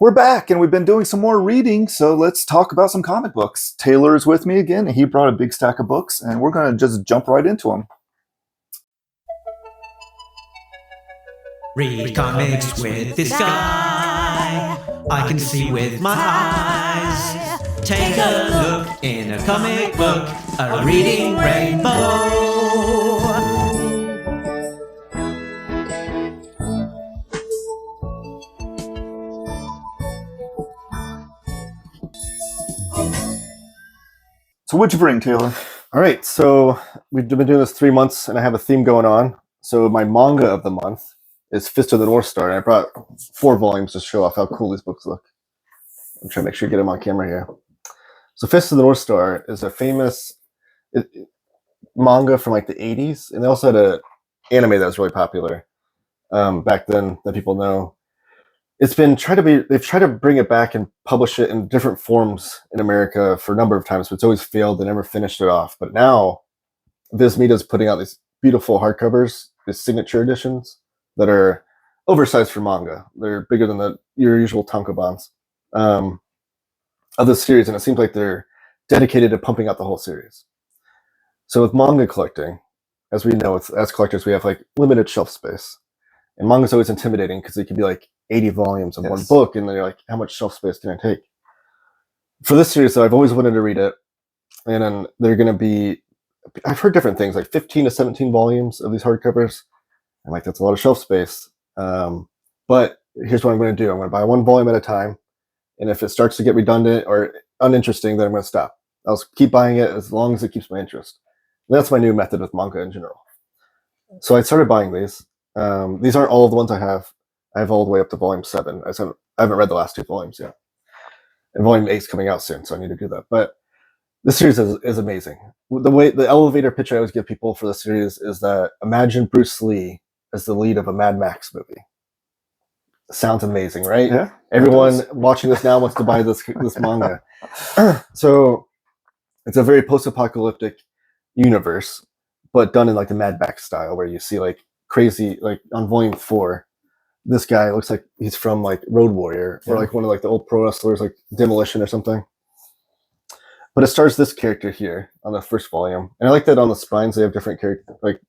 We're back and we've been doing some more reading, so let's talk about some comic books. Taylor is with me again. He brought a big stack of books and we're going to just jump right into them. Read comics with this guy. I can see with my eyes. Take a look in a comic book, a reading rainbow. So what'd you bring, Taylor? All right, so we've been doing this 3 months and I have a theme going on. So my manga of the month is Fist of the North Star. And I brought 4 volumes to show off how cool these books look. I'm trying to make sure you get them on camera here. So Fist of the North Star is a famous manga from like the 80s. And they also had an anime that was really popular back then that people know. They've tried to bring it back and publish it in different forms in America for a number of times, but it's always failed. They never finished it off. But now Viz Media's putting out these beautiful hardcovers, these signature editions that are oversized for manga. They're bigger than your usual tankobons of this series, and it seems like they're dedicated to pumping out the whole series. So with manga collecting, as we know, as collectors, we have like limited shelf space. And manga's always intimidating because it could be like 80 volumes of one book, and then you're like, how much shelf space can I take? For this series, though, I've always wanted to read it, and then they're going to be, I've heard different things, like 15 to 17 volumes of these hardcovers. I'm like, that's a lot of shelf space. But here's what I'm going to do. I'm going to buy 1 volume at a time, and if it starts to get redundant or uninteresting, then I'm going to stop. I'll keep buying it as long as it keeps my interest. And that's my new method with manga in general. So I started buying these. These aren't all of the ones I have. I have all the way up to volume 7. I haven't read the last 2 volumes yet. And volume 8 is coming out soon, so I need to do that. But this series is amazing. The elevator pitch I always give people for the series is that imagine Bruce Lee as the lead of a Mad Max movie. Sounds amazing, right? Yeah. Everyone watching this now wants to buy this manga. So it's a very post-apocalyptic universe, but done in like the Mad Max style, where you see like crazy, like on volume 4, this guy looks like he's from like Road Warrior or like one of like the old pro wrestlers, like Demolition or something. But it stars this character here on the first volume, and I like that on the spines they have different characters. Like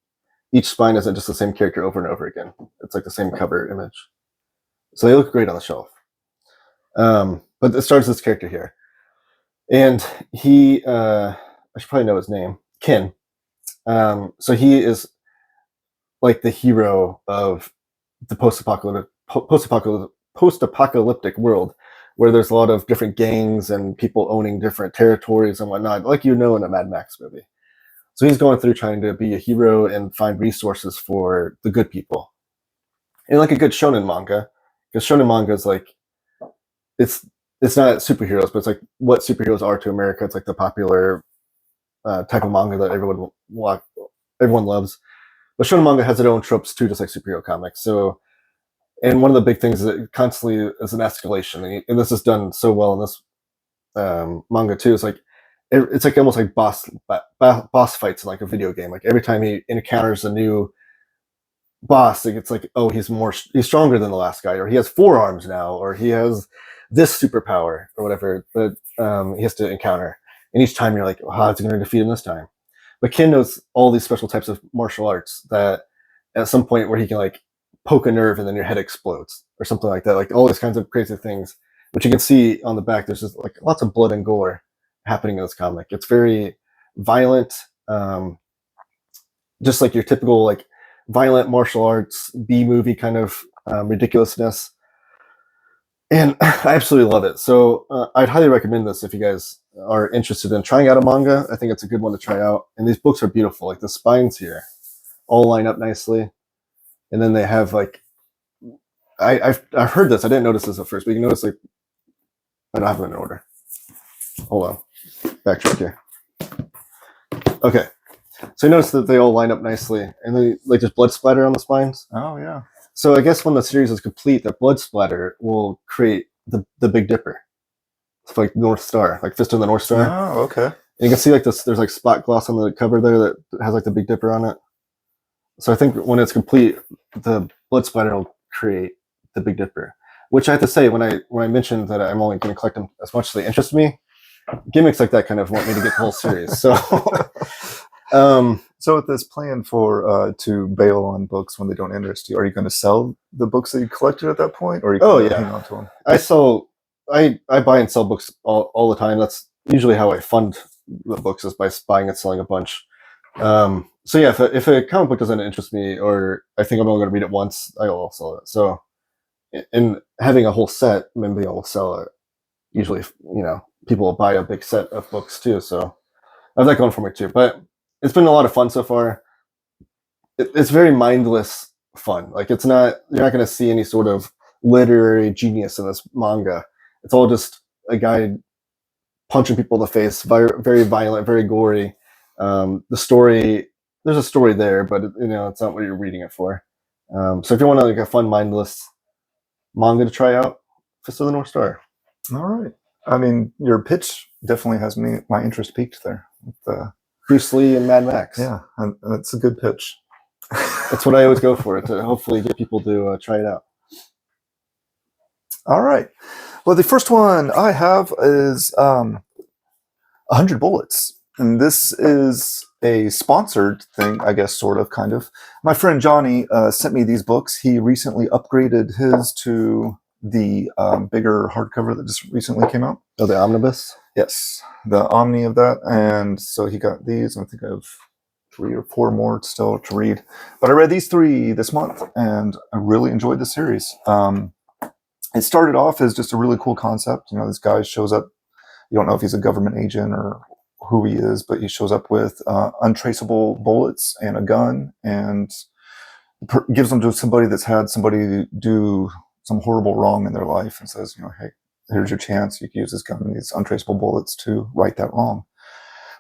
each spine isn't just the same character over and over again. It's like the same cover image, so they look great on the shelf. But it stars this character here, and he I should probably know his name, Kin. So he is like the hero of the post-apocalyptic world, where there's a lot of different gangs and people owning different territories and whatnot, like in a Mad Max movie. So he's going through trying to be a hero and find resources for the good people. And like a good shonen manga, because shonen manga is like, it's not superheroes, but it's like what superheroes are to America. It's like the popular type of manga that everyone loves. But shonen manga has its own tropes too, just like superhero comics. So, and one of the big things is it constantly is an escalation, and this is done so well in this manga too. It's like it's like almost like boss fights in like a video game. Like every time he encounters a new boss, it's like, oh, he's stronger than the last guy, or he has 4 arms now, or he has this superpower or whatever that he has to encounter. And each time you're like, oh, how's he going to defeat him this time? But Ken knows all these special types of martial arts that at some point where he can like poke a nerve and then your head explodes or something like that. Like all these kinds of crazy things, which you can see on the back. There's just like lots of blood and gore happening in this comic. It's very violent, just like your typical like violent martial arts B-movie kind of ridiculousness. And I absolutely love it. So I'd highly recommend this if you guys are interested in trying out a manga. I think it's a good one to try out. And these books are beautiful. Like the spines here all line up nicely. And then they have like, I've heard this. I didn't notice this at first, but you can notice like, I don't have them in order. Hold on. Backtrack here. Okay. So you notice that they all line up nicely. And then like there's blood splatter on the spines. Oh, yeah. So I guess when the series is complete, the blood splatter will create the Big Dipper. It's like North Star, like Fist of the North Star. Oh, okay. And you can see like this, there's like spot gloss on the cover there that has like the Big Dipper on it. So I think when it's complete, the blood splatter will create the Big Dipper. Which I have to say, when I mentioned that I'm only going to collect them as much as they interest me, gimmicks like that kind of want me to get the whole series. So, So with this plan for to bail on books when they don't interest you, are you going to sell the books that you collected at that point, or are you going to hang on to them? I buy and sell books all the time. That's usually how I fund the books, is by buying and selling a bunch. So yeah, if a comic book doesn't interest me, or I think I'm only going to read it once, I will sell it. So in having a whole set, maybe I will sell it. Usually, people will buy a big set of books too. So I have that going for me too. But it's been a lot of fun so far. It's very mindless fun. Like, you're not going to see any sort of literary genius in this manga. It's all just a guy punching people in the face, very violent, very gory. The story, there's a story there, but it's not what you're reading it for. So if you want a fun, mindless manga to try out, Fist of the North Star. All right. I mean, your pitch definitely has my interest peaked there. With, Bruce Lee and Mad Max. Yeah, and that's a good pitch. That's what I always go for, to hopefully get people to try it out. All right. Well, the first one I have is 100 Bullets. And this is a sponsored thing, I guess, sort of, kind of. My friend Johnny sent me these books. He recently upgraded his to the bigger hardcover that just recently came out. Oh, the omnibus? Yes, the Omni of that. And so he got these. I think I have 3 or 4 more still to read. But I read these 3 this month, and I really enjoyed the series. It started off as just a really cool concept. This guy shows up. You don't know if he's a government agent or who he is, but he shows up with untraceable bullets and a gun, and gives them to somebody that's had somebody do some horrible wrong in their life, and says, hey, here's your chance. You can use this gun and these untraceable bullets to right that wrong.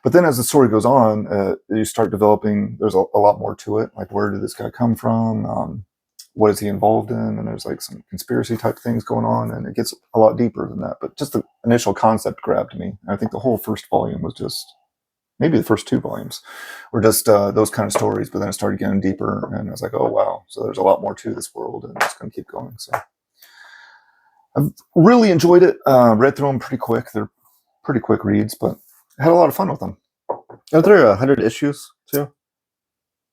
But then as the story goes on, you start developing, there's a lot more to it. Like, where did this guy come from? What is he involved in? And there's like some conspiracy type things going on, and it gets a lot deeper than that. But just the initial concept grabbed me. I think the whole first volume was just, maybe the first 2 volumes were just those kind of stories, but then it started getting deeper, and I was like, oh wow, so there's a lot more to this world, and it's going to keep going. So I've really enjoyed it. Read through them pretty quick. They're pretty quick reads, but I had a lot of fun with them. Are there 100 issues too?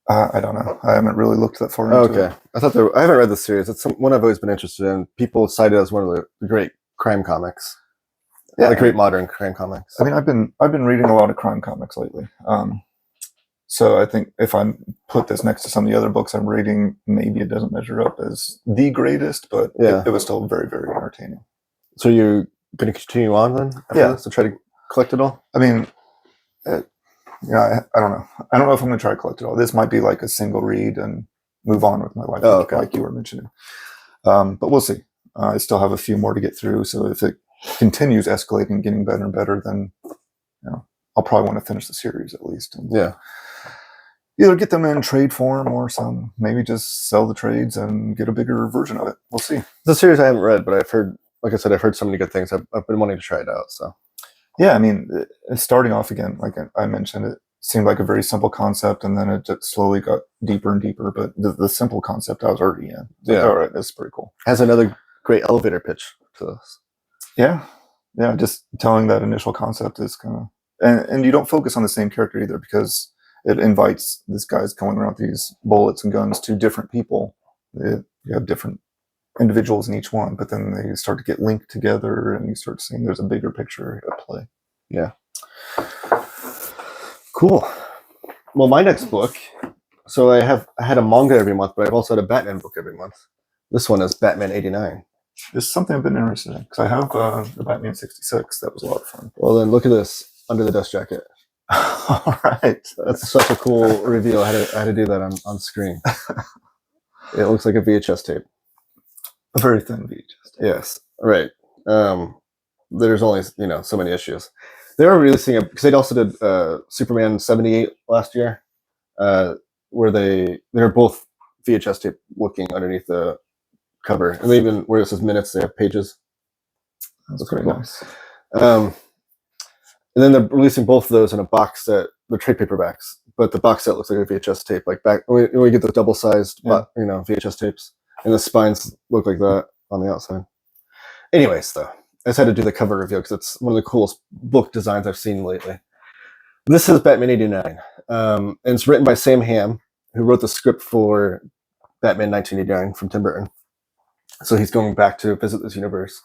I don't know. I haven't really looked that far into it. I haven't read the series. It's one I've always been interested in. People cite it as one of the great crime comics. Yeah, the great modern crime comics. I mean, I've been reading a lot of crime comics lately. So I think if I put this next to some of the other books I'm reading, maybe it doesn't measure up as the greatest, but it was still very, very entertaining. So you're going to continue on then? After this, to try to collect it all? I mean, I don't know. I don't know if I'm going to try to collect it all. This might be like a single read and move on with my life, like you were mentioning. But we'll see. I still have a few more to get through. So if it continues escalating, getting better and better, then I'll probably want to finish the series at least. And either get them in trade form or maybe just sell the trades and get a bigger version of it. We'll see. The series I haven't read, but I've heard, like I said, I've heard so many good things. I've been wanting to try it out. So. Yeah, I mean, starting off again, like I mentioned, it seemed like a very simple concept, and then it just slowly got deeper and deeper. But the simple concept I was already in. Like, all right, this is pretty cool. Has another great elevator pitch to this. Yeah, just telling that initial concept is kind of, and you don't focus on the same character either, because it invites this guy's going around with these bullets and guns to different people. You have different individuals in each one, but then they start to get linked together, and you start seeing there's a bigger picture at play. Yeah. Cool. Well, my next book, so I had a manga every month, but I've also had a Batman book every month. This one is Batman 89. This is something I've been interested in, because I have the Batman 66. That was a lot of fun. Well, then look at this under the dust jacket. All right. That's such a cool reveal. I had to do that on screen. It looks like a VHS tape. A very thin VHS tape. Yes. Right. There's only so many issues. They were releasing because they also did Superman 78 last year, where they're both VHS tape looking underneath the cover, and they even, where it says minutes, they have pages. That's pretty nice. And then they're releasing both of those in a box set. They're trade paperbacks, but the box set looks like a VHS tape. Like back when we get those double-sized, VHS tapes, and the spines look like that on the outside. Anyways, though, I just had to do the cover review because it's one of the coolest book designs I've seen lately. This is Batman 89. And it's written by Sam Hamm, who wrote the script for Batman 1989 from Tim Burton. So he's going back to visit this universe.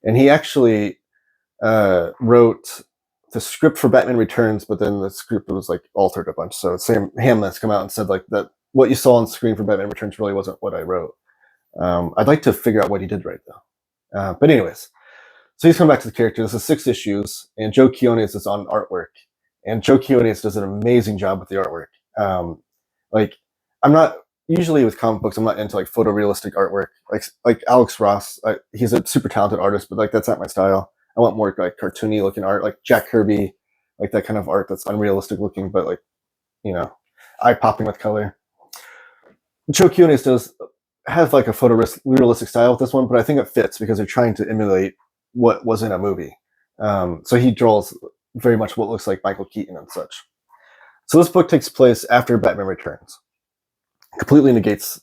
And he actually wrote the script for Batman Returns, but then the script was like altered a bunch. So Sam Hamm has come out and said like that what you saw on screen for Batman Returns really wasn't what I wrote. I'd like to figure out what he did right though. But anyways, so he's come back to the character. This is 6 issues, and Joe Quiones is on artwork. And Joe Quiones does an amazing job with the artwork. Like, I'm not usually with comic books. I'm not into like photorealistic artwork. Like Alex Ross, he's a super talented artist, but like that's not my style. I want more like cartoony looking art, like Jack Kirby, like that kind of art that's unrealistic looking, but like, you know, eye popping with color. Joe Quiones has like a photorealistic style with this one, but I think it fits because they're trying to emulate what was in a movie. So he draws very much what looks like Michael Keaton and such. So this book takes place after Batman Returns. Completely negates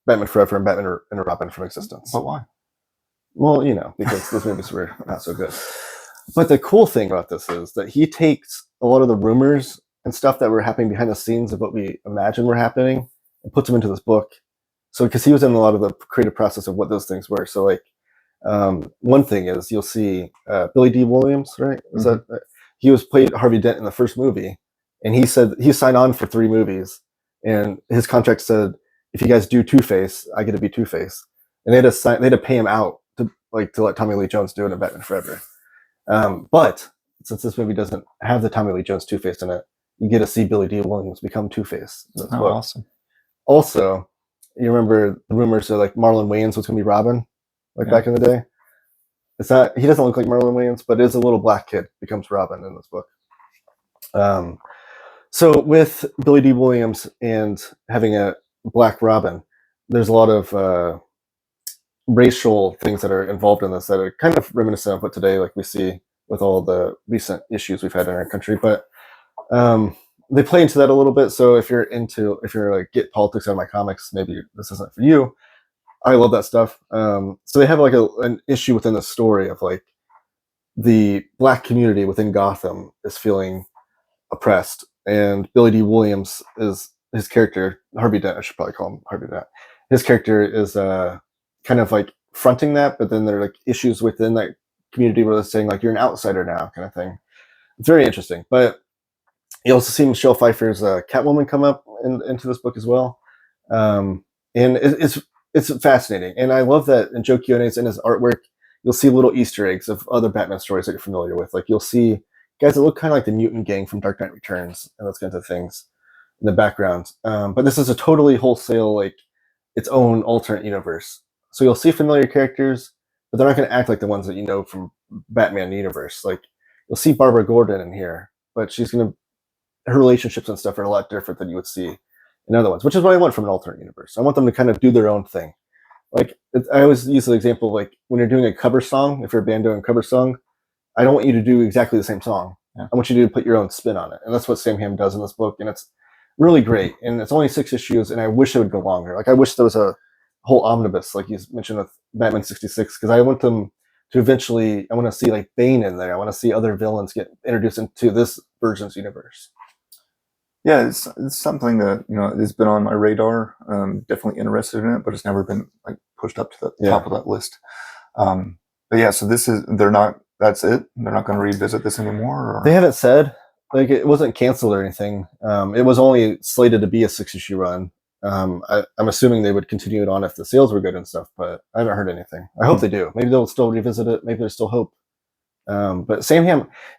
Batman Forever and Batman and Robin from existence. But why? Well, you know, because those movies were not so good. But the cool thing about this is that he takes a lot of the rumors and stuff that were happening behind the scenes of what we imagine were happening and puts them into this book. So, because he was in a lot of the creative process of what those things were. So, like, one thing is you'll see Billy D. Williams, right? Is that he was played Harvey Dent in the first movie, and he said he signed on for 3 movies, and his contract said, if you guys do Two-Face, I get to be Two-Face, and they had to pay him out to let Tommy Lee Jones do it in Batman Forever. But since this movie doesn't have the Tommy Lee Jones Two-Face in it, you get to see Billy D. Williams become Two-Face. Oh, awesome. Also, you remember the rumors that like Marlon Wayans was going to be Robin, back in the day. It's not. He doesn't look like Marlon Wayans, but is a little black kid becomes Robin in this book. So with Billy D. Williams and having a black Robin, there's a lot of racial things that are involved in this that are kind of reminiscent of what today, like we see with all the recent issues we've had in our country. But they play into that a little bit. So if you're like get politics out of my comics, maybe this isn't for you. I love that stuff. So they have like an issue within the story of like the black community within Gotham is feeling oppressed, and Billy D. Williams is his character, Harvey Dent. I should probably call him Harvey Dent. His character is kind of like fronting that, but then there are like issues within that community where they're saying like you're an outsider now, kind of thing. It's very interesting. But you also see Michelle Pfeiffer's Catwoman come up into this book as well, and it's fascinating. And I love that in Joe Quiones in his artwork, you'll see little Easter eggs of other Batman stories that you're familiar with. Like you'll see guys that look kind of like the Mutant Gang from Dark Knight Returns and those kinds of things in the background. But this is a totally wholesale, like its own alternate universe. So you'll see familiar characters, but they're not going to act like the ones that you know from Batman universe. Like you'll see Barbara Gordon in here, but her relationships and stuff are a lot different than you would see in other ones, which is what I want from an alternate universe. I want them to kind of do their own thing. Like I always use the example of like when you're doing a cover song, if you're a band doing a cover song, I don't want you to do exactly the same song. Yeah. I want you to put your own spin on it. And that's what Sam Hamm does in this book. And it's really great. And it's only 6 issues, and I wish it would go longer. Like I wish there was a whole omnibus, like you mentioned with Batman 66, because I want them to eventually, I want to see like Bane in there. I want to see other villains get introduced into this version's universe. Yeah, it's something that has been on my radar. Definitely interested in it, but it's never been like pushed up to the top of that list. But yeah, so that's it. They're not going to revisit this anymore. Or? They haven't said. Like it wasn't canceled or anything. It was only slated to be a 6-issue run. I'm assuming they would continue it on if the sales were good and stuff, but I haven't heard anything. I hope they do. Maybe they'll still revisit it. Maybe there's still hope. But Sam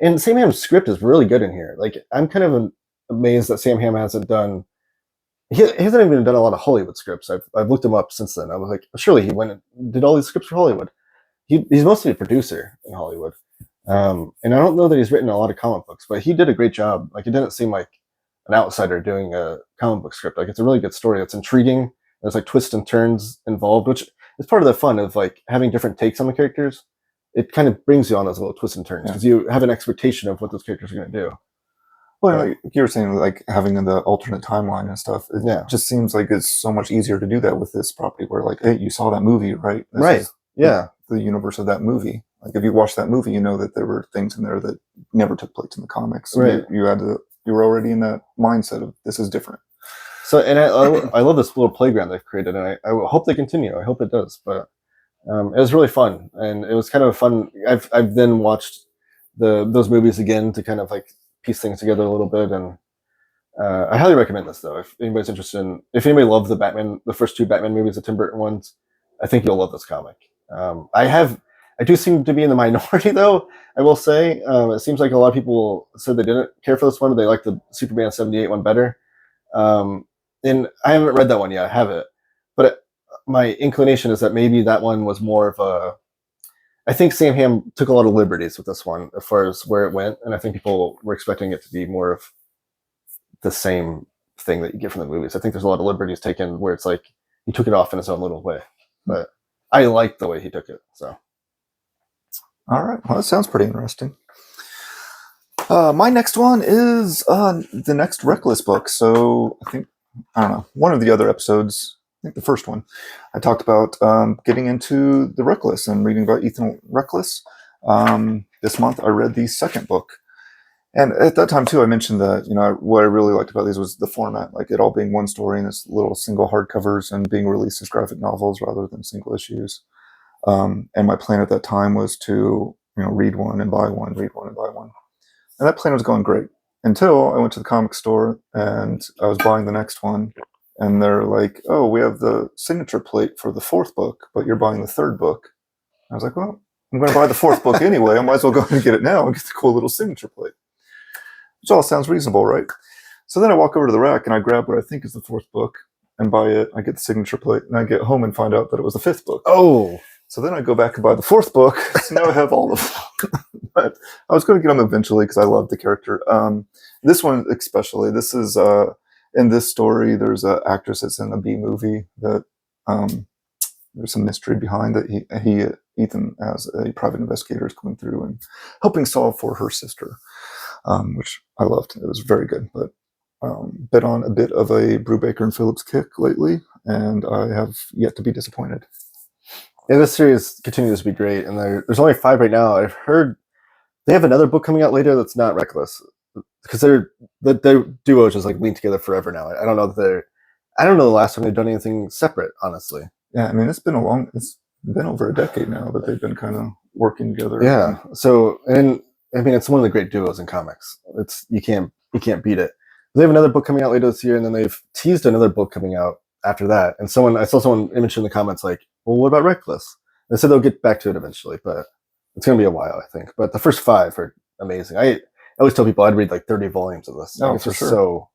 Hamm's script is really good in here. Like I'm kind of amazed that Sam Hamm hasn't done. He hasn't even done a lot of Hollywood scripts. I've looked him up since then. I was like, surely he went and did all these scripts for Hollywood. He's mostly a producer in Hollywood, and I don't know that he's written a lot of comic books, but he did a great job. Like it didn't seem like an outsider doing a comic book script. Like it's a really good story. It's intriguing. There's like twists and turns involved, which is part of the fun of like having different takes on the characters. It kind of brings you on those little twists and turns because you have an expectation of what those characters are going to do. Well, like you were saying, like having the alternate timeline and stuff, it just seems like it's so much easier to do that with this property where like, hey, you saw that movie, right? This Yeah. the universe of that movie. Like if you watch that movie, you know that there were things in there that never took place in the comics. Right. You were already in that mindset of this is different. So, and I love this little playground they've created, and I hope they continue. I hope it does. But it was really fun, and it was kind of fun. I've then watched those movies again to kind of like piece things together a little bit, and I highly recommend this though. If anybody's interested if anybody loves the first two Batman movies, the Tim Burton ones, I think you'll love this comic. I do seem to be in the minority though. I will say it seems like a lot of people said they didn't care for this one, but they liked the Superman '78 one better. And I haven't read that one yet. I have it, but my inclination is that maybe that one was more of a. I think Sam Hamm took a lot of liberties with this one as far as where it went, and I think people were expecting it to be more of the same thing that you get from the movies. I think there's a lot of liberties taken where it's like he took it off in his own little way, but I like the way he took it. So, all right, well, that sounds pretty interesting. My next one is the next Reckless book. So I don't know, one of the other episodes, I think the first one, I talked about getting into the Reckless and reading about Ethan Reckless. This month I read the second book. And at that time too, I mentioned that, what I really liked about these was the format, like it all being one story in this little single hardcovers and being released as graphic novels rather than single issues. And my plan at that time was to, read one and buy one, read one and buy one. And that plan was going great until I went to the comic store and I was buying the next one. And they're like, oh, we have the signature plate for the fourth book, but you're buying the third book. I was like, well, I'm going to buy the fourth book anyway. I might as well go and get it now and get the cool little signature plate. Which all sounds reasonable, right? So then I walk over to the rack and I grab what I think is the fourth book and buy it. I get the signature plate and I get home and find out that it was the fifth book. oh, So then I go back and buy the fourth book. So now I have all of them. But I was going to get them eventually because I love the character. This one especially, this is, in this story, there's an actress that's in a B movie that there's some mystery behind that Ethan, as a private investigator, is going through and helping solve for her sister, which I loved. It was very good, but been on a bit of a Brubaker and Philips kick lately, and I have yet to be disappointed. yeah, this series continues to be great, and there's only 5 right now. I've heard they have another book coming out later that's not Reckless, because their duo just like linked together forever now. I don't know the last time they've done anything separate, honestly. Yeah, I mean it's been over a decade now that they've been kind of working together. Yeah. So, and I mean, it's one of the great duos in comics. You can't beat it. They have another book coming out later this year, and then they've teased another book coming out after that. And I saw someone mention in the comments like, "Well, what about Reckless?" They said they'll get back to it eventually, but it's going to be a while, I think. But the first 5 are amazing. I always tell people I'd read like 30 volumes of this. Oh, it's for just sure.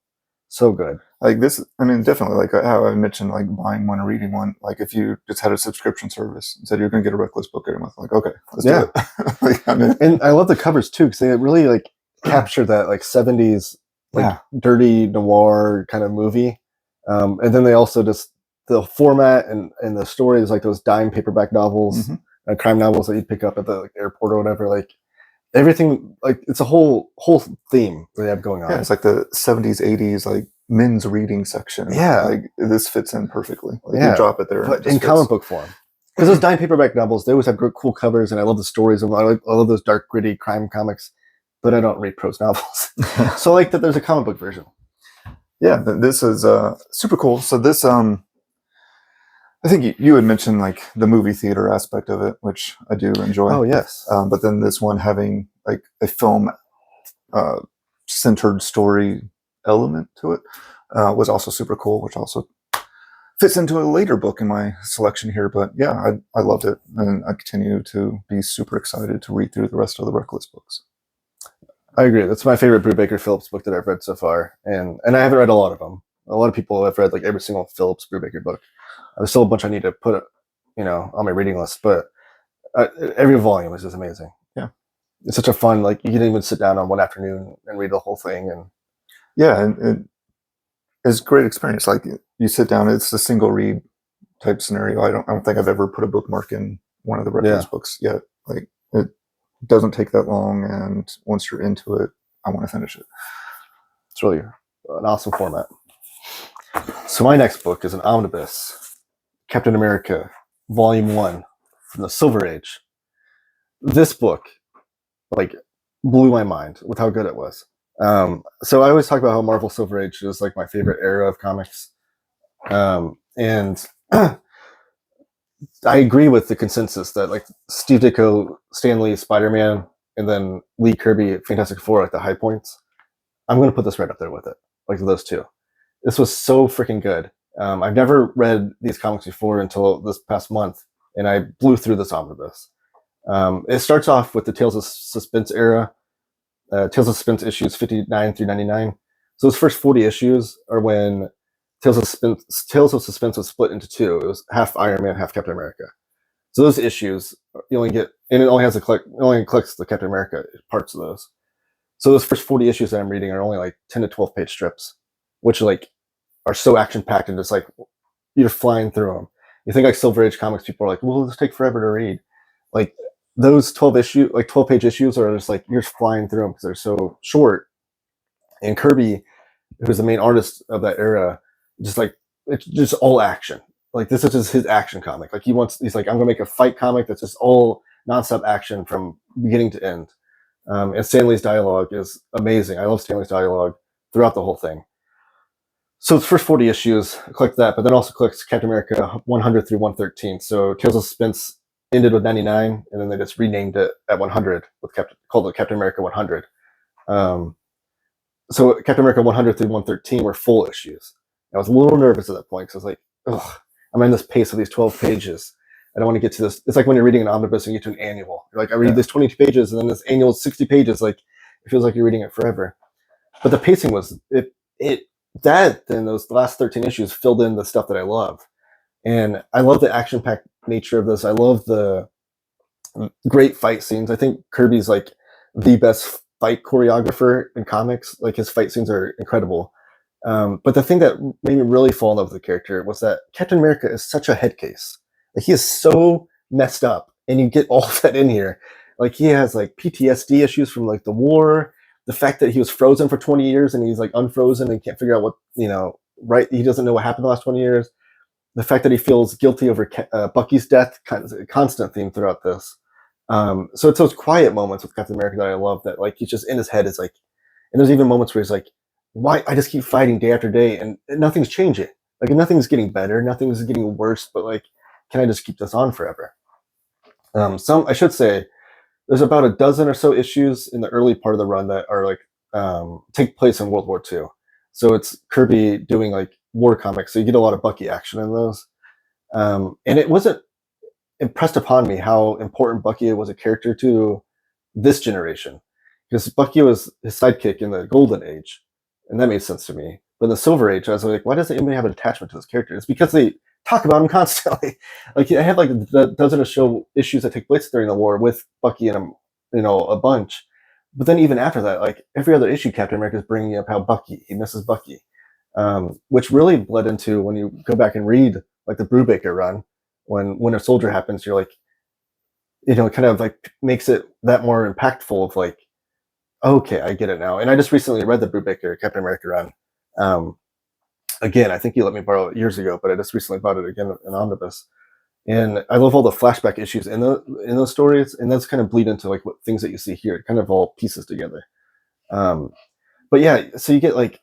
so good. Like this, I mean, definitely, like how I mentioned, like buying one or reading one. Like if you just had a subscription service and said you're going to get a Reckless book every month, like, okay, let's do it. Like, I mean, and I love the covers too, because they really like capture that like 70s, like dirty noir kind of movie. And then they also just, the format and the story is like those dime paperback novels, crime novels that you'd pick up at the airport or whatever. Like everything, like it's a whole theme they have going on. Yeah, it's like the 70s, 80s, like men's reading section. Yeah. Like this fits in perfectly. Like you drop it there. But in comic book form. Because those dime paperback novels, they always have cool covers, and I love the stories. I love those dark, gritty crime comics, but I don't read prose novels. So I like that there's a comic book version. Yeah, this is super cool. So this, I think you had mentioned like the movie theater aspect of it, which I do enjoy. Oh, yes. But then this one having like a film centered story element to it was also super cool, which also fits into a later book in my selection here. But yeah, I loved it, and I continue to be super excited to read through the rest of the Reckless books. I agree. That's my favorite Brubaker Philips book that I've read so far, and I haven't read a lot of them. A lot of people have read like every single Philips Brubaker book. There's still a bunch I need to put, on my reading list, but every volume is just amazing. Yeah, it's such a fun, like you can even sit down on one afternoon and read the whole thing, and yeah, and it's a great experience. Like you sit down, it's a single read type scenario. I don't think I've ever put a bookmark in one of the Reckless books yet. Like it doesn't take that long, and once you're into it, I want to finish it. It's really an awesome format. So my next book is an omnibus, Captain America, Volume 1, from the Silver Age. This book, like, blew my mind with how good it was. So I always talk about how Marvel Silver Age is like my favorite era of comics. And I agree with the consensus that like Steve Ditko, Stan Lee, Spider-Man, and then Lee Kirby, Fantastic Four, like the high points. I'm going to put this right up there with it, like those two. This was so freaking good. I've never read these comics before until this past month, and I blew through this omnibus. It starts off with the Tales of Suspense era, Tales of Suspense issues 59 through 99. So those first 40 issues are when Tales of Suspense was split into two. It was half Iron Man, half Captain America. So those issues you only get, and it only has it only collects the Captain America parts of those. So those first 40 issues that I'm reading are only like 10 to 12 page strips, which like are so action packed and just like you're flying through them. You think like Silver Age comics, people are like, well, this take forever to read. Like those 12 page issues are just like you're just flying through them because they're so short. And Kirby, who's the main artist of that era, just like it's just all action. Like this is just his action comic. Like he's like, I'm gonna make a fight comic that's just all nonstop action from beginning to end. And Stan Lee's dialogue is amazing. I love Stan Lee's dialogue throughout the whole thing. So the first 40 issues, collect that, but then also collects Captain America 100 through 113. So Tales of Suspense ended with 99, and then they just renamed it at 100 called it Captain America 100. So Captain America 100 through 113 were full issues. I was a little nervous at that point because I was like, ugh, I'm in this pace of these 12 pages. I don't want to get to this. It's like when you're reading an omnibus and you get to an annual. You're like, I read this 22 pages and then this annual is 60 pages. Like, it feels like you're reading it forever. But the pacing was, then those last 13 issues filled in the stuff that I love. And I love the action-packed nature of this. I love the great fight scenes. I think Kirby's like the best fight choreographer in comics. Like his fight scenes are incredible. But the thing that made me really fall in love with the character was that Captain America is such a head case. Like he is so messed up, and you get all of that in here. Like he has like PTSD issues from like the war, the fact that he was frozen for 20 years and he's like unfrozen and can't figure out what, right. He doesn't know what happened the last 20 years. The fact that he feels guilty over Bucky's death, kind of a constant theme throughout this. So it's those quiet moments with Captain America that I love, that like he's just in his head is like, and there's even moments where he's like, why I just keep fighting day after day and nothing's changing. Like nothing's getting better, nothing's getting worse, but like, can I just keep this on forever? I should say there's about a dozen or so issues in the early part of the run that are like take place in World War II. So it's Kirby doing like war comics. So you get a lot of Bucky action in those. And it wasn't impressed upon me how important Bucky was a character to this generation, because Bucky was his sidekick in the Golden Age, and that made sense to me. But in the Silver Age, I was like, why doesn't anybody have an attachment to this character? It's because they talk about him constantly. Like I have like the dozen or so issues that take place during the war with Bucky and him, a bunch. But then even after that, like every other issue, Captain America is bringing up how he misses Bucky, which really bled into when you go back and read like the Brubaker run, when Winter Soldier happens, you're like, it kind of like makes it that more impactful of like, okay, I get it now. And I just recently read the Brubaker Captain America run. Again, I think you let me borrow it years ago, but I just recently bought it again in omnibus. And I love all the flashback issues in those stories, and that's kind of bleed into like what things that you see here. It kind of all pieces together. But yeah, so you get like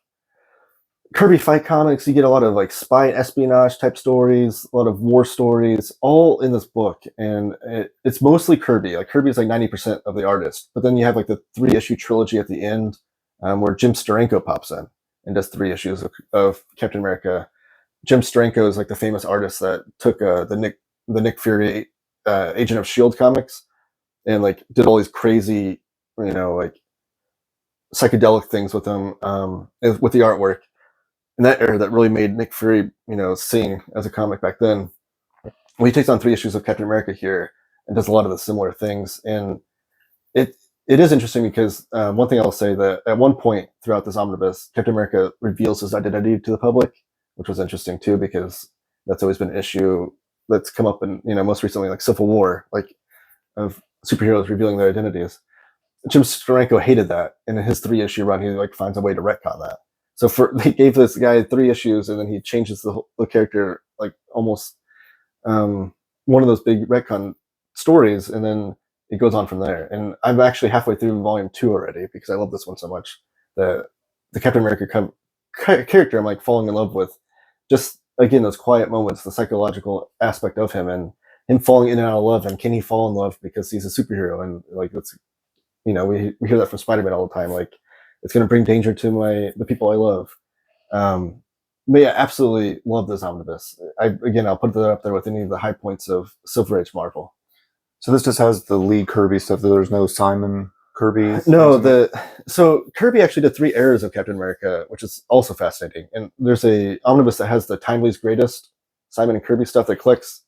Kirby fight comics, you get a lot of like spy espionage type stories, a lot of war stories, all in this book. And it's mostly Kirby. Like Kirby's like 90% of the artist, but then you have like the 3-issue trilogy at the end, where Jim Steranko pops in and does 3 issues of Captain America. Jim Steranko is like the famous artist that took the Nick Fury Agent of S.H.I.E.L.D. comics and like did all these crazy, like psychedelic things with them, with the artwork in that era that really made Nick Fury, sing as a comic back then. Well, he takes on 3 issues of Captain America here and does a lot of the similar things. And it is interesting because one thing I'll say, that at one point throughout this omnibus, Captain America reveals his identity to the public, which was interesting too, because that's always been an issue that's come up in, most recently, like Civil War, like of superheroes revealing their identities. Jim Steranko hated that, and in his 3-issue run, he like finds a way to retcon that. So they gave this guy 3 issues, and then he changes the character, like almost one of those big retcon stories, and then it goes on from there. And I'm actually halfway through volume 2 already because I love this one so much. The Captain America character I'm like falling in love with. Just again those quiet moments, the psychological aspect of him, and him falling in and out of love, and can he fall in love because he's a superhero? And like it's we hear that from Spider-Man all the time. Like it's going to bring danger to the people I love. But yeah, absolutely love this omnibus. I'll put that up there with any of the high points of Silver Age Marvel. So this just has the Lee Kirby stuff. There's no Simon Kirby. No, so Kirby actually did 3 eras of Captain America, which is also fascinating. And there's a omnibus that has the Timely's Greatest Simon and Kirby stuff that collects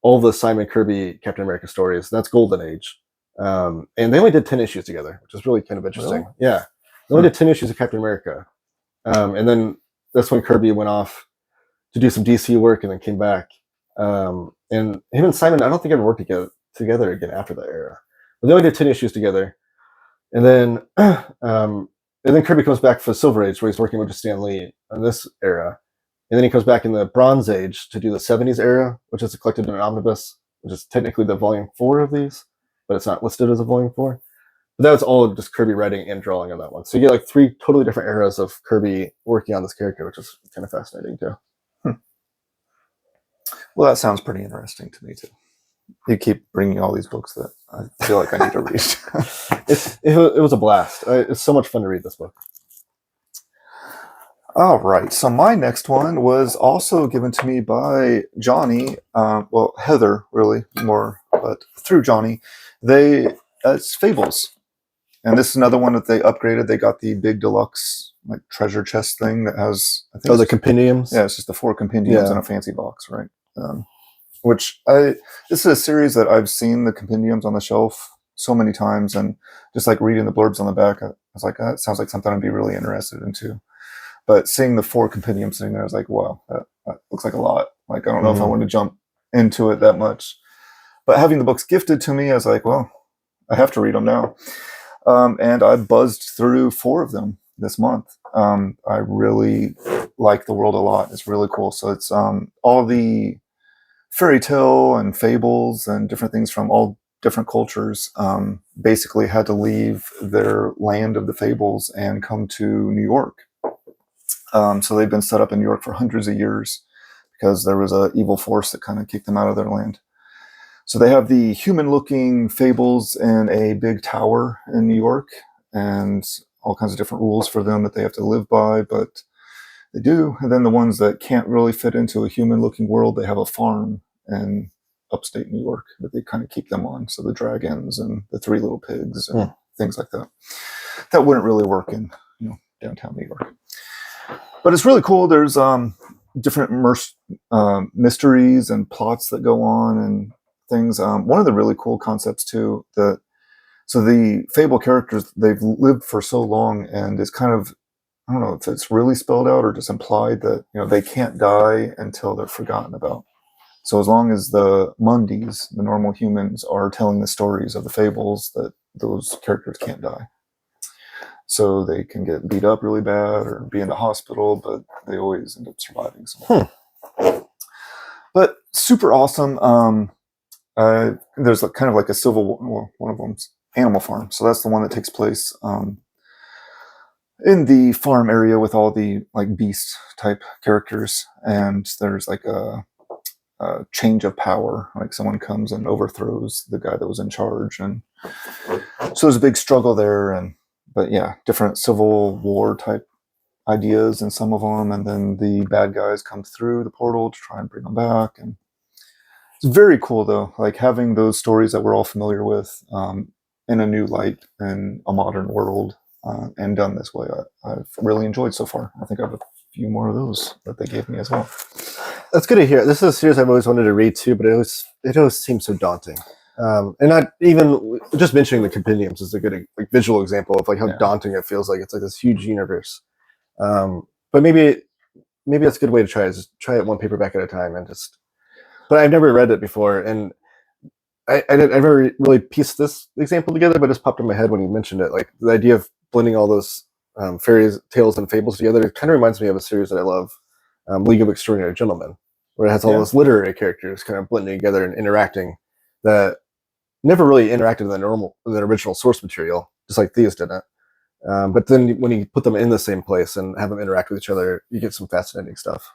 all the Simon Kirby Captain America stories. That's Golden Age. And they only did 10 issues together, which is really kind of interesting. Really? Yeah. They only did 10 issues of Captain America. And then that's when Kirby went off to do some DC work and then came back. And him and Simon, I don't think ever worked together again after that era. But they only did 10 issues together. And then Kirby comes back for Silver Age, where he's working with Stan Lee in this era. And then he comes back in the Bronze Age to do the 70s era, which is collected in an omnibus, which is technically the volume 4 of these, but it's not listed as a volume 4. But that was all just Kirby writing and drawing on that one. So you get like 3 totally different eras of Kirby working on this character, which is kind of fascinating too. Well, that sounds pretty interesting to me too. You keep bringing all these books that I feel like I need to read. It was a blast. It's so much fun to read this book. All right. So my next one was also given to me by Johnny. Well, Heather, really, more, but through Johnny. It's Fables. And this is another one that they upgraded. They got the big deluxe like treasure chest thing that has, I think, the compendiums. Yeah, it's just the 4 compendiums in a fancy box, right? This is a series that I've seen the compendiums on the shelf so many times, and just like reading the blurbs on the back, I was like, that sounds like something I'd be really interested in too. But seeing the 4 compendiums sitting there, I was like, wow, that looks like a lot. Like, I don't know if I want to jump into it that much. But having the books gifted to me, I was like, well, I have to read them now. And I buzzed through 4 of them this month. I really like the world a lot. It's really cool. So it's all the fairy tale and fables and different things from all different cultures basically had to leave their land of the fables and come to New York. So they've been set up in New York for hundreds of years because there was an evil force that kind of kicked them out of their land. So they have the human-looking fables in a big tower in New York, and all kinds of different rules for them that they have to live by, but they do. And then the ones that can't really fit into a human-looking world, they have a farm in upstate New York that they kind of keep them on. So the dragons and the 3 little pigs and things like that. That wouldn't really work in downtown New York. But it's really cool. There's different mysteries and plots that go on and things. One of the really cool concepts too, so the fable characters, they've lived for so long, and it's kind of, I don't know if it's really spelled out or just implied that they can't die until they're forgotten about. So as long as the Mundis, the normal humans, are telling the stories of the fables, that those characters can't die. So they can get beat up really bad or be in the hospital, but they always end up surviving. But super awesome. There's kind of like a civil war. One of them's Animal Farm. So that's the one that takes place in the farm area with all the like beast type characters. And there's like a change of power. Like someone comes and overthrows the guy that was in charge. And so there's a big struggle there. But yeah, different civil war type ideas in some of them. And then the bad guys come through the portal to try and bring them back. And it's very cool though, like having those stories that we're all familiar with in a new light in a modern world and done this way. I've really enjoyed so far. I think I have a few more of those that they gave me as well. That's good to hear. This is a series I've always wanted to read too, but it always seems so daunting. And not even just mentioning the compendiums is a good visual example of like how daunting it feels. Like it's like this huge universe. But maybe that's a good way to try it. Just try it one paperback at a time and just. But I've never read it before, and I never really pieced this example together. But it just popped in my head when you mentioned it. Like the idea of blending all those fairy tales and fables together. It kind of reminds me of a series that I love, League of Extraordinary Gentlemen, where it has all those literary characters kind of blending together and interacting. That never really interacted with the original source material, just like these didn't. But then when you put them in the same place and have them interact with each other, you get some fascinating stuff.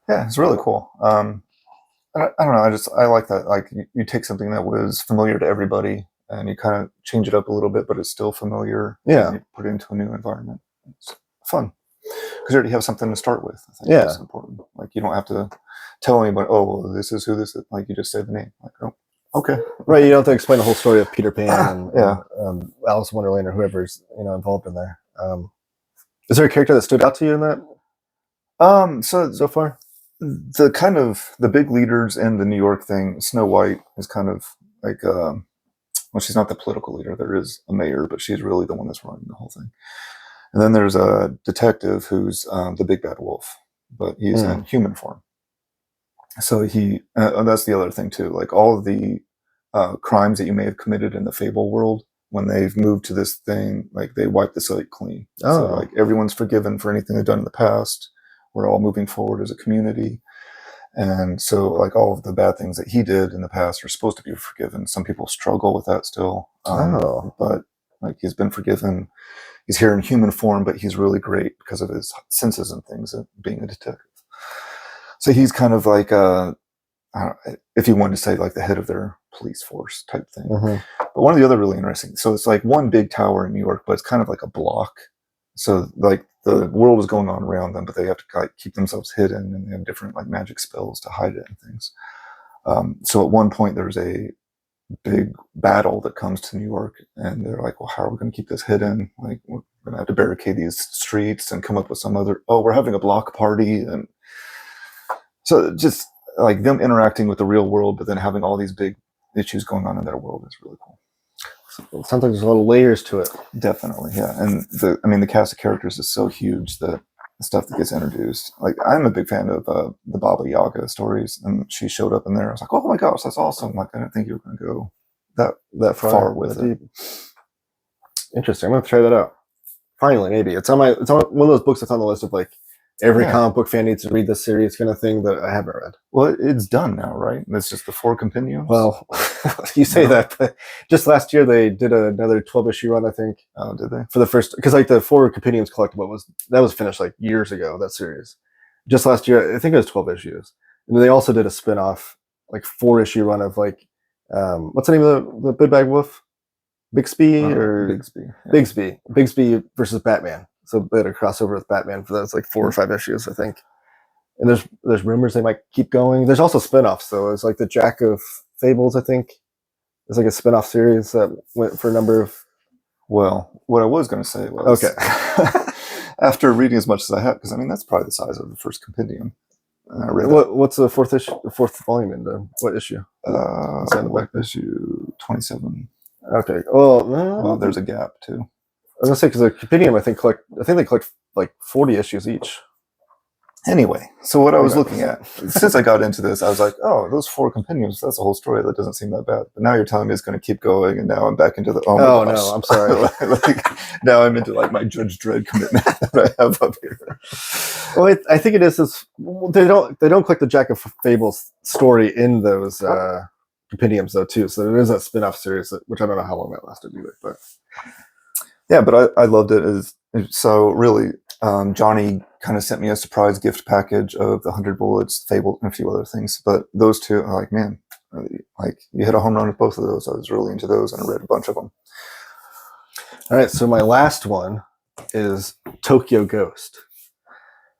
Yeah, it's really cool. I don't know. I like that. Like you take something that was familiar to everybody and you kind of change it up a little bit, but it's still familiar. Yeah. And you put it into a new environment. It's fun because you already have something to start with. I think that's important. Like you don't have to tell anybody, oh, well, this is who this is. Like you just say the name. Like, oh, okay. Right. You don't have to explain the whole story of Peter Pan Yeah. and Alice in Wonderland or whoever's involved in there. Is there a character that stood out to you in that? So far. The big leaders in the New York thing, Snow White is kind of like, well, she's not the political leader. There is a mayor, but she's really the one that's running the whole thing. And then there's a detective who's the big bad wolf, but he's in human form. So and that's the other thing too. Like all of the crimes that you may have committed in the Fable world, when they've moved to this thing, like they wipe the slate clean. So like everyone's forgiven for anything they've done in the past. We're all moving forward as a community. And so like all of the bad things that he did in the past are supposed to be forgiven. Some people struggle with that still. But like he's been forgiven. He's here in human form, but he's really great because of his senses and things and being a detective. So he's kind of like if you wanted to say like the head of their police force type thing. But one of the other really interesting, so it's like one big tower in New York, but it's kind of like a block. So like the world is going on around them, but they have to like keep themselves hidden, and they have different like magic spells to hide it and things. So at one point there's a big battle that comes to New York, and they're like, well, how are we going to keep this hidden? Like we're going to have to barricade these streets and come up with some other, we're having a block party. And so just like them interacting with the real world, but then having all these big issues going on in their world is really cool. It sounds like there's a lot of layers to it. Definitely, yeah. And the cast of characters is so huge that the stuff that gets introduced. Like I'm a big fan of the Baba Yaga stories, and she showed up in there. I was like, oh my gosh, that's awesome! Like I didn't think you were going to go that far with it. Interesting. I'm going to try that out. Finally, maybe it's on one of those books that's on the list of like every comic book fan needs to read this series kind of thing that I haven't read. Well, it's done now, right? It's just the 4 compendiums. Well, you say that, but just last year they did another 12-issue run, I think. Oh, did they? For the first, because like the 4 compendiums collectible was finished like years ago. That series, just last year, I think it was 12 issues, and then they also did a spin-off like 4-issue run of like what's the name of the Big Bad Wolf? Bixby or Bigsby? Yeah. Bigsby versus Batman. So they had a crossover with Batman for those like 4 or 5 issues, I think. And there's rumors they might keep going. There's also spin-offs though. It's like the Jack of Fables, I think. It's like a spin-off series that went for a number of. Well, what I was going to say was okay. After reading as much as I have, because I mean that's probably the size of the first compendium. And I read what's the 4th issue? The 4th volume in what issue? Issue 27. Okay. Well, there's a gap too. I was gonna say because the compendium, I think they collect like 40 issues each. Anyway, so what I was looking at since I got into this, I was like, oh, those 4 compendiums, that's a whole story. That doesn't seem that bad. But now you're telling me it's going to keep going, and now I'm back into the no, I'm sorry. like, now I'm into like my Judge Dredd commitment that I have up here. Well, I think it is they don't collect the Jack of Fables story in those compendiums though too. So there is a spin-off series which I don't know how long that lasted either, but. Yeah, but I loved it. So really, Johnny kind of sent me a surprise gift package of the 100 Bullets, Fable, and a few other things. But those two, I'm like, man, like you hit a home run with both of those. I was really into those, and I read a bunch of them. All right, so my last one is Tokyo Ghost.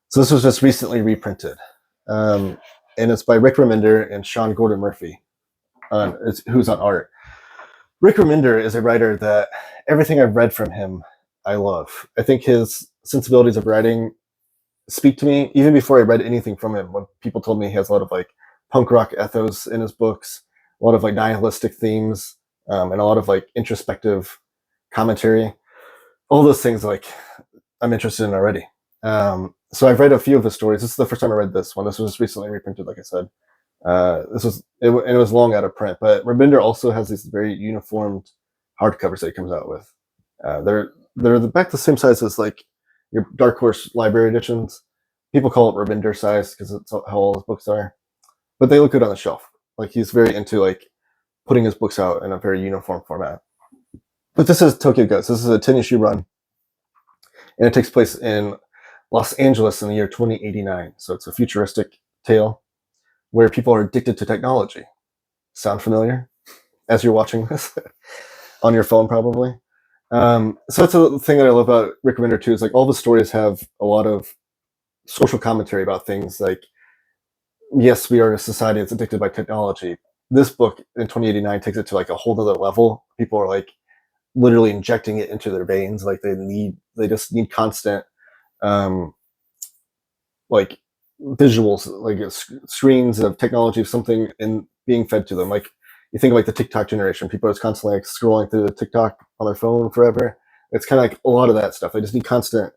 So this was just recently reprinted, and it's by Rick Remender and Sean Gordon Murphy, who's on art. Rick Remender is a writer that everything I've read from him, I love. I think his sensibilities of writing speak to me even before I read anything from him. When people told me he has a lot of like punk rock ethos in his books, a lot of like nihilistic themes, and a lot of like introspective commentary, all those things like I'm interested in already. So I've read a few of his stories. This is the first time I read this one. This was recently reprinted, like I said. It was long out of print, but Remender also has these very uniformed hardcovers that he comes out with. They're back the same size as like your Dark Horse library editions. People call it Remender size because it's how all his books are, but they look good on the shelf. Like he's very into like putting his books out in a very uniform format. But this is Tokyo Ghost. This is a 10-issue run, and it takes place in Los Angeles in the year 2089. So it's a futuristic tale where people are addicted to technology. Sound familiar? As you're watching this on your phone, probably. So that's the thing that I love about Rick Remender too. Is like all the stories have a lot of social commentary about things like, yes, we are a society that's addicted by technology. This book in 2089 takes it to like a whole other level. People are like literally injecting it into their veins. Like they just need constant, like visuals, like screens of technology, of something in being fed to them. Like you think of like the TikTok generation, people are just constantly like scrolling through the TikTok on their phone forever. It's kind of like a lot of that stuff. They just need constant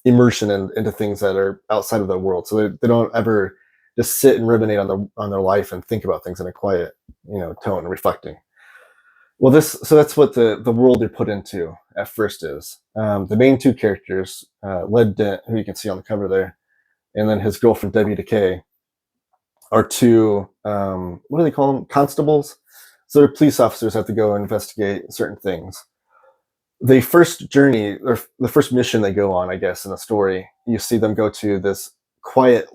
immersion into things that are outside of their world. So they don't ever just sit and ruminate on their life and think about things in a quiet, tone and reflecting. Well, so that's what the world they're put into at first is. The main two characters, Led Dent, who you can see on the cover there, and then his girlfriend Debbie Decay, are two, what do they call them? Constables. So they're police officers have to go investigate certain things. The first journey, or the first mission they go on, I guess, in the story, you see them go to this quiet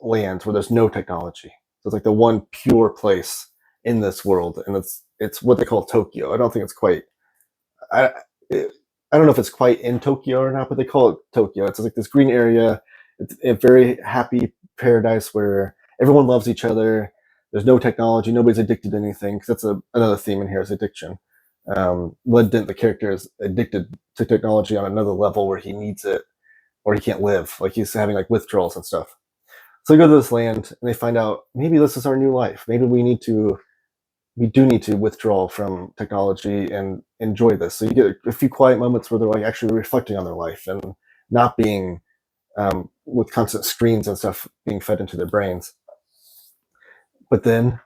land where there's no technology. So it's like the one pure place in this world, and it's what they call Tokyo. I don't think it's quite. I don't know if it's quite in Tokyo or not, but they call it Tokyo. It's like this green area. It's a very happy paradise where everyone loves each other. There's no technology. Nobody's addicted to anything. Because that's another theme in here is addiction. Led Dent, the character, is addicted to technology on another level where he needs it or he can't live. Like he's having like withdrawals and stuff. So they go to this land and they find out maybe this is our new life. Maybe we do need to withdraw from technology and enjoy this. So you get a few quiet moments where they're like actually reflecting on their life and not being with constant screens and stuff being fed into their brains. But then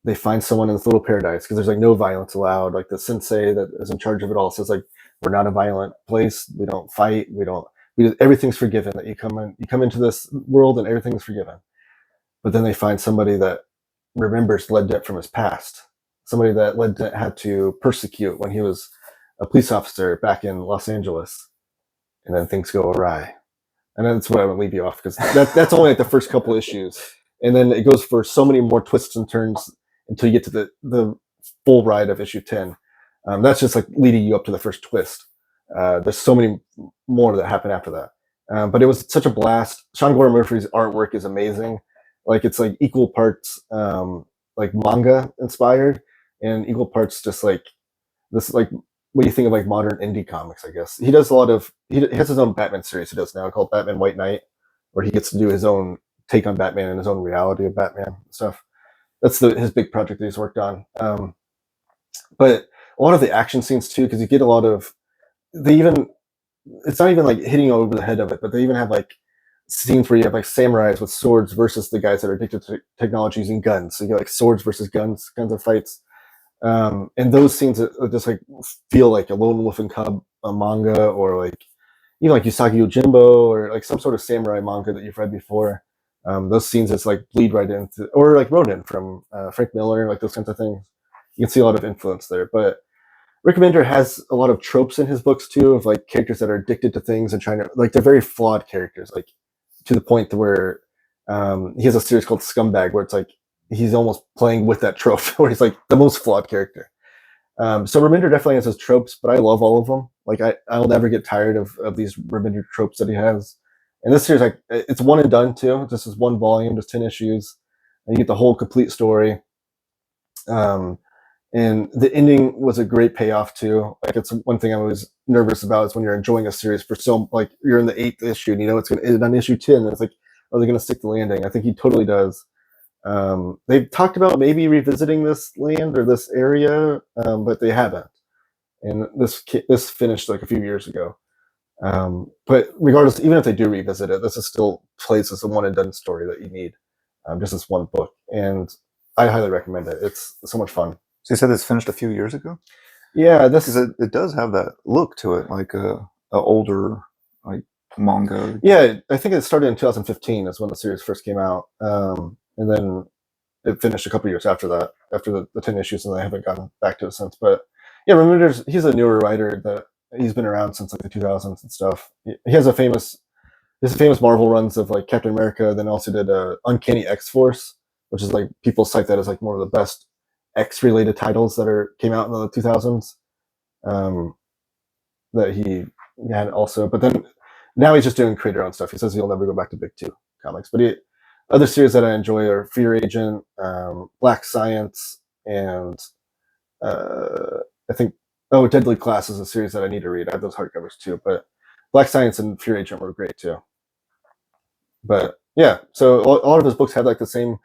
they find someone in this little paradise because there's like no violence allowed. Like the sensei that is in charge of it all says like, we're not a violent place. We don't fight. Everything's forgiven. That you come into this world and everything's forgiven. But then they find somebody that remembers Led Dent from his past. Somebody that Led Dent had to persecute when he was a police officer back in Los Angeles. And then things go awry. And that's what I would leave you off because that's only like the first couple issues. And then it goes for so many more twists and turns until you get to the full ride of issue 10. That's just like leading you up to the first twist. There's so many more that happen after that. But it was such a blast. Sean Gordon Murphy's artwork is amazing. Like it's like equal parts like manga inspired and equal parts just like this, like what you think of like modern indie comics, I guess. He does he has his own Batman series he does now called Batman White Knight, where he gets to do his own take on Batman and his own reality of Batman and stuff. That's his big project that he's worked on. But a lot of the action scenes too, because you get a lot of, it's not even like hitting over the head of it, but they even have like scenes where you have like samurais with swords versus the guys that are addicted to technology using guns. So you get like swords versus guns of fights. And those scenes are just like feel like a Lone Wolf and Cub manga, or like even like Usagi Yojimbo, or like some sort of samurai manga that you've read before. Those scenes just like bleed right into, or like Ronin from Frank Miller, like those kinds of things. You can see a lot of influence there. But Rick Remender has a lot of tropes in his books too, of like characters that are addicted to things and trying to, like, they're very flawed characters, like to the point where he has a series called Scumbag, where it's like he's almost playing with that trope, where he's like the most flawed character. So Remender definitely has his tropes, but I love all of them. Like I'll never get tired of these Remender tropes that he has. And this series, like, it's one and done too. This is one volume, just 10 issues, and you get the whole complete story. And the ending was a great payoff too. Like, it's one thing I was nervous about is when you're enjoying a series for like you're in the 8th issue and you know it's going to end on issue 10. And it's like, are they going to stick the landing? I think he totally does. They've talked about maybe revisiting this land or this area, but they haven't. And this finished like a few years ago. But regardless, even if they do revisit it, this is still plays as a one and done story that you need, just this one book. And I highly recommend it. It's so much fun. So you said this finished a few years ago? Yeah, it does have that look to it, like a older like manga. Yeah, I think it started in 2015 is when the series first came out, and then it finished a couple years after that, after the 10 issues, and I haven't gone back to it since. But yeah, Remender's, he's a newer writer that he's been around since like the 2000s and stuff. He has a famous Marvel runs of like Captain America, then also did Uncanny X-Force, which is like people cite that as like one of the best X-related titles that came out in the 2000s. That he had also, but then now he's just doing creator own stuff. He says he'll never go back to Big Two comics, but other series that I enjoy are Fear Agent, Black Science, and I think Deadly Class is a series that I need to read. I have those hardcovers too, but Black Science and Fear Agent were great too. But yeah, so all of his books have like the same.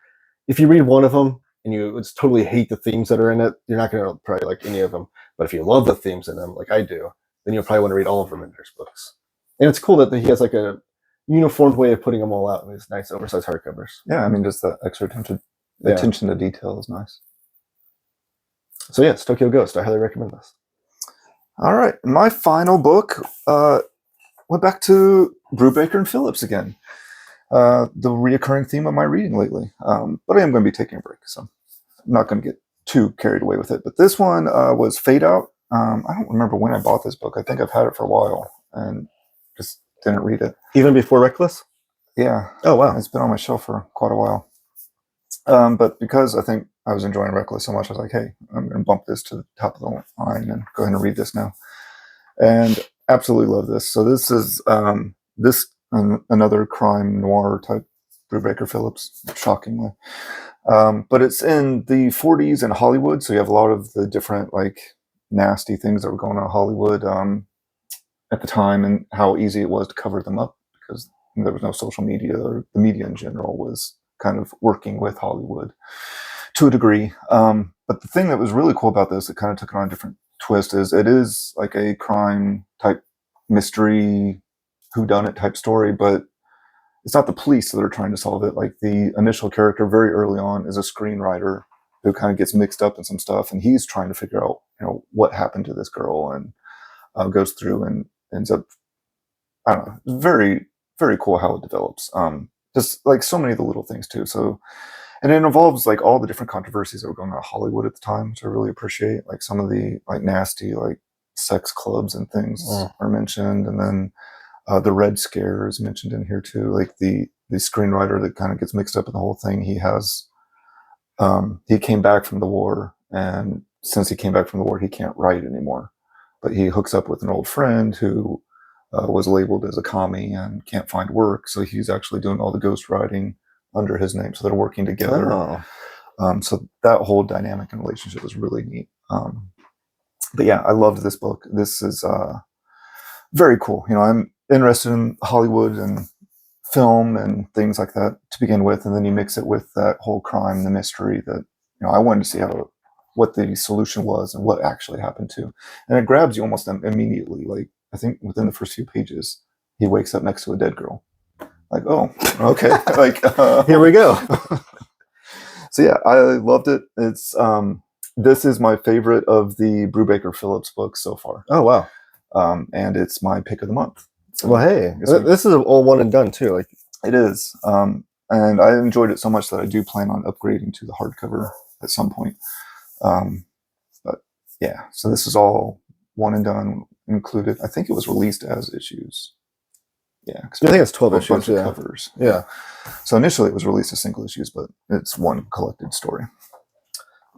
If you read one of them and you just totally hate the themes that are in it, you're not going to probably like any of them. But if you love the themes in them, like I do, then you'll probably want to read all of Remender's books. And it's cool that he has like a uniformed way of putting them all out in these nice oversized hardcovers. Yeah, I mean, just the extra attention to detail is nice. So yeah, it's Tokyo Ghost. I highly recommend this. All right, my final book went back to Brubaker and Philips again. The reoccurring theme of my reading lately. But I am going to be taking a break, so I'm not going to get too carried away with it. But this one was Fade Out. I don't remember when I bought this book. I think I've had it for a while and just didn't read it. Even before Reckless? Yeah. Oh, wow. It's been on my shelf for quite a while. But because I think I was enjoying Reckless so much, I was like, hey, I'm going to bump this to the top of the line and go ahead and read this now. And absolutely love this. So this is another crime noir type Brubaker Philips, shockingly. But it's in the 40s in Hollywood, so you have a lot of the different like nasty things that were going on in Hollywood at the time, and how easy it was to cover them up because there was no social media, or the media in general was kind of working with Hollywood to a degree. But the thing that was really cool about this, it kind of took it on a different twist, is it is like a crime type mystery, whodunit type story, but it's not the police that are trying to solve it. Like the initial character very early on is a screenwriter who kind of gets mixed up in some stuff, and he's trying to figure out, what happened to this girl, and goes through and ends up, I don't know, very, very cool how it develops. Just like so many of the little things too. So, and it involves like all the different controversies that were going on in Hollywood at the time, which I really appreciate. Like some of the like nasty like sex clubs and things are mentioned, and then the Red Scare is mentioned in here too. Like the screenwriter that kind of gets mixed up in the whole thing. He came back from the war, and since he came back from the war, he can't write anymore. But he hooks up with an old friend who was labeled as a commie and can't find work. So he's actually doing all the ghostwriting under his name. So they're working together. Oh. So that whole dynamic and relationship is really neat. But yeah, I loved this book. This is very cool. I'm interested in Hollywood and film and things like that to begin with, and then you mix it with that whole crime, the mystery that I wanted to see what the solution was and what actually happened to, and it grabs you almost immediately. Like I think within the first few pages, he wakes up next to a dead girl. Like, oh, okay, like here we go. So yeah, I loved it. It's this is my favorite of the Brubaker Philips books so far. Oh wow. And it's my pick of the month. So well, hey, this is all one and done too. Like it is. And I enjoyed it so much that I do plan on upgrading to the hardcover at some point. But yeah, so this is all one and done included. I think it was released as issues. Yeah, I think it's 12 issues. Bunch of covers. Yeah. So initially it was released as single issues, but it's one collected story.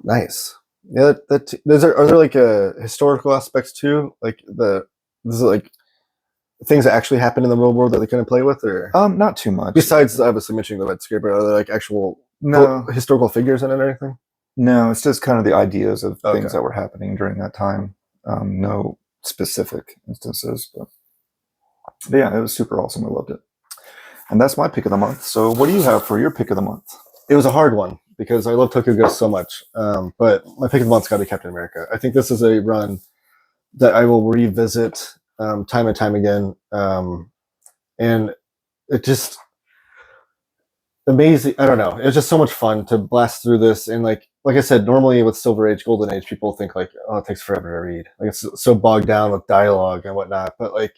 Nice. Yeah. Are there like historical aspects too? Like this is like things that actually happened in the real world that they couldn't play with, or not too much. Besides obviously mentioning the Red Scare, but are there like actual historical figures in it or anything? No, it's just kind of the ideas of things that were happening during that time. No specific instances, but yeah, it was super awesome. I loved it. And that's my pick of the month. So what do you have for your pick of the month? It was a hard one because I love Tokyo Ghost so much. But my pick of the month's got to be Captain America. I think this is a run that I will revisit time and time again. And it just amazing. I don't know. It was just so much fun to blast through this. And like I said, normally with Silver Age, Golden Age, people think like, oh, it takes forever to read. Like it's so bogged down with dialogue and whatnot. But like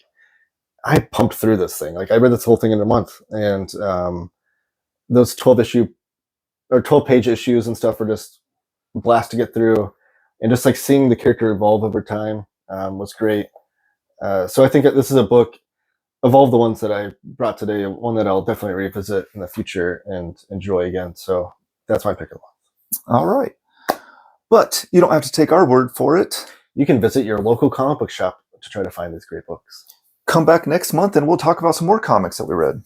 I pumped through this thing. Like I read this whole thing in a month. And those 12 issue or 12-page issues and stuff are just a blast to get through, and just like seeing the character evolve over time was great. So I think that this is a book of all the ones that I brought today, one that I'll definitely revisit in the future and enjoy again. So that's my pick of the month. All right. But you don't have to take our word for it. You can visit your local comic book shop to try to find these great books. Come back next month and we'll talk about some more comics that we read.